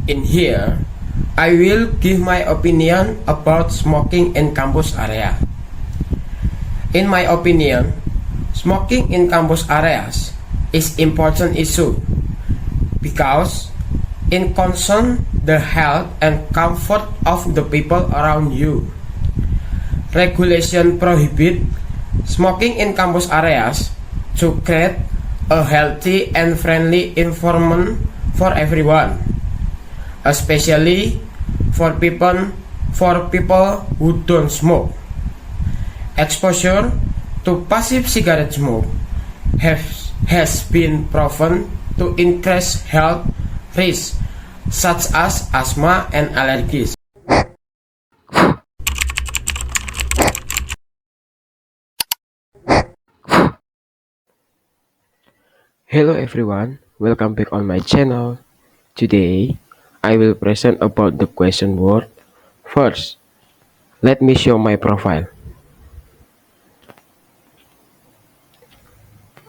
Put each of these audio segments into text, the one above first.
In here, I will give my opinion about smoking in campus area. In my opinion, smoking in campus areas is important issue because it concerns the health and comfort of the people around you. Regulation prohibit smoking in campus areas to create a healthy and friendly environment for everyone, especially for people who don't smoke. Exposure to passive cigarette smoke has been proven to increase health risks such as asthma and allergies. Hello everyone, welcome back on my channel. Today, I will present about the question word. First, let me show my profile.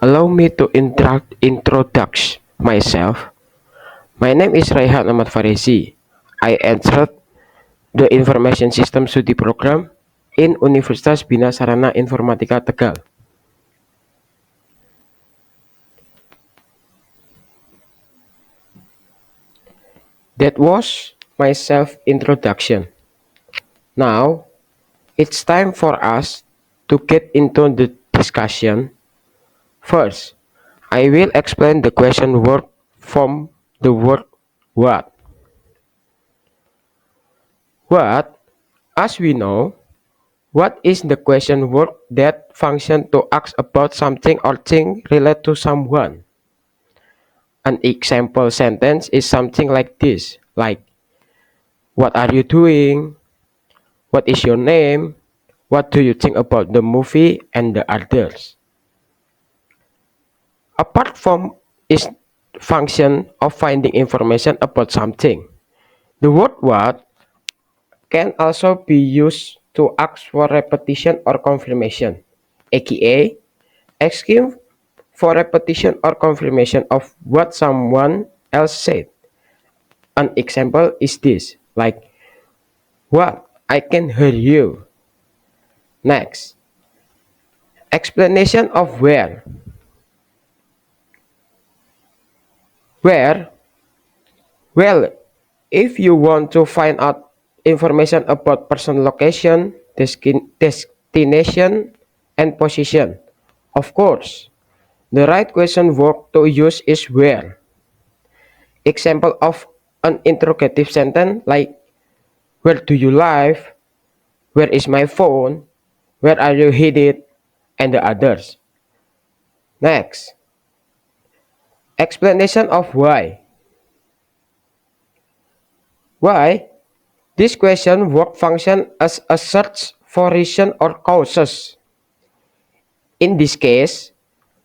Allow me to introduce myself. My name is Raihan Ahmad Farisi. I entered the Information System Studi Program in Universitas Bina Sarana Informatika Tegal. That was my self-introduction. Now, it's time for us to get into the discussion. First, I will explain the question word from the word what. What, as we know, what is the question word that function to ask about something or thing related to someone. An example sentence is something like this, like, what are you doing? What is your name? What do you think about the movie and the others? Apart from its function of finding information about something, the word what can also be used to ask for repetition or confirmation, aka asking for repetition or confirmation of what someone else said. An example is this, like, what? I can hear you. Next, explanation of where. Where? Well, if you want to find out information about person location, destination, and position, of course, the right question word to use is where. Example of an interrogative sentence like, where do you live? Where is my phone? Where are you headed? And the others. Next, explanation of why. Why? This question word function as a search for reason or causes. In this case,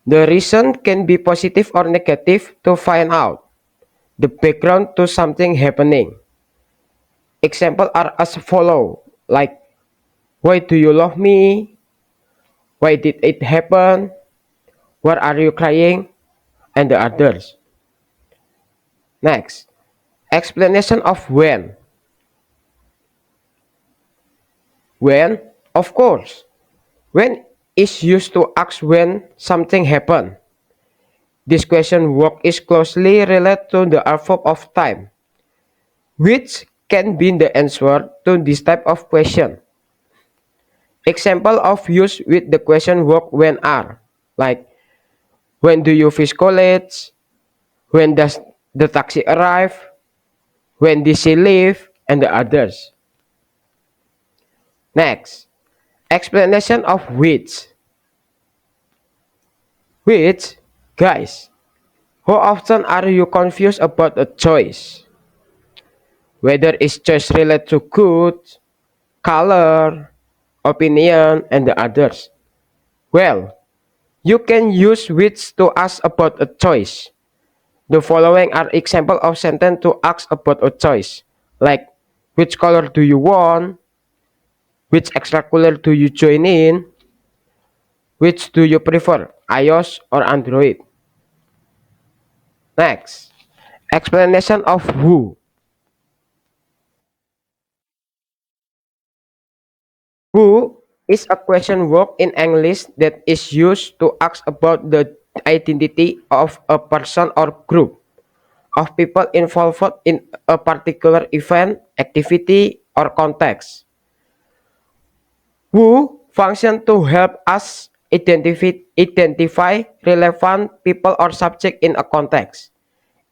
the reason can be positive or negative to find out the background to something happening. Examples are as follow, like, why do you love me? Why did it happen? Why are you crying? And the others. Next, explanation of when. When, of course, when is used to ask when something happened. This question word is closely related to the envelope of time, which can be the answer to this type of question. Example of use with the question word when are, like, when do you finish college? When does the taxi arrive? When did she leave? And the others. Next, explanation of which. Which, guys, how often are you confused about a choice? Whether it's choice related to good, color, opinion, and the others. Well, you can use which to ask about a choice. The following are example of sentence to ask about a choice, like, which color do you want? Which extracurricular do you join in? Which do you prefer, iOS or Android? Next, explanation of who. Who is a question word in English that is used to ask about the identity of a person or group of people involved in a particular event, activity, or context. Who function to help us identify relevant people or subject in a context.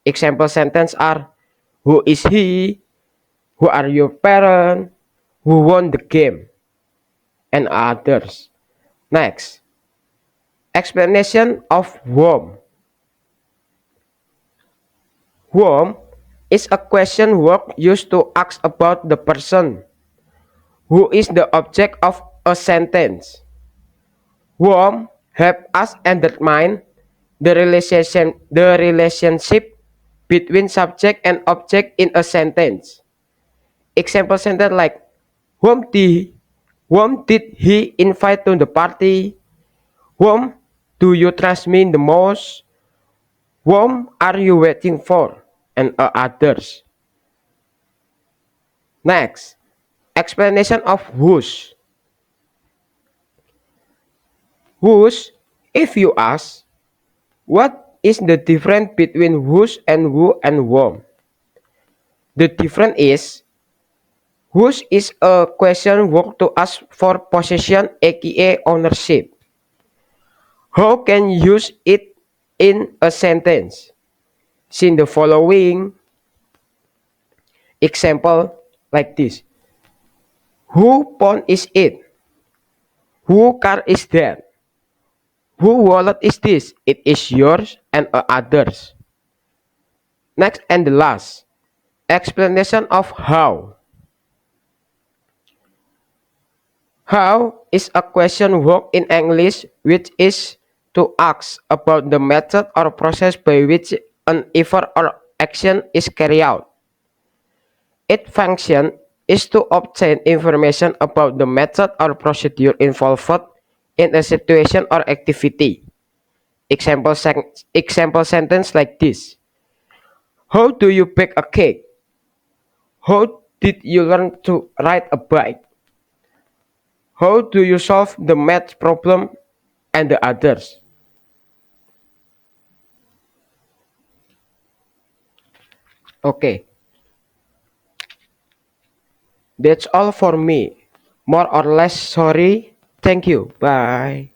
Example sentence are who is he, who are your parents, who won the game, and others. Next, explanation of whom. Whom is a question word used to ask about the person who is the object of a sentence. Whom help us determine the relationship between subject and object in a sentence. Example sentence like whom did he invite to the party? Whom do you trust me the most? Whom are you waiting for? And others. Next, explanation of whose. Whose, if you ask, what is the difference between whose and who and whom? The difference is, whose is a question word to ask for possession aka ownership. How can you use it in a sentence? See the following example like this. Who phone is it? Who car is that? Who wallet is this? It is yours and others. Next and the last, explanation of how. How is a question word in English which is to ask about the method or process by which an effort or action is carried out. Its function is to obtain information about the method or procedure involved in a situation or activity. Example sentence like this. How do you bake a cake? How did you learn to ride a bike? How do you solve the math problem and the others? Okay, that's all for me. More or less sorry. Thank you. Bye.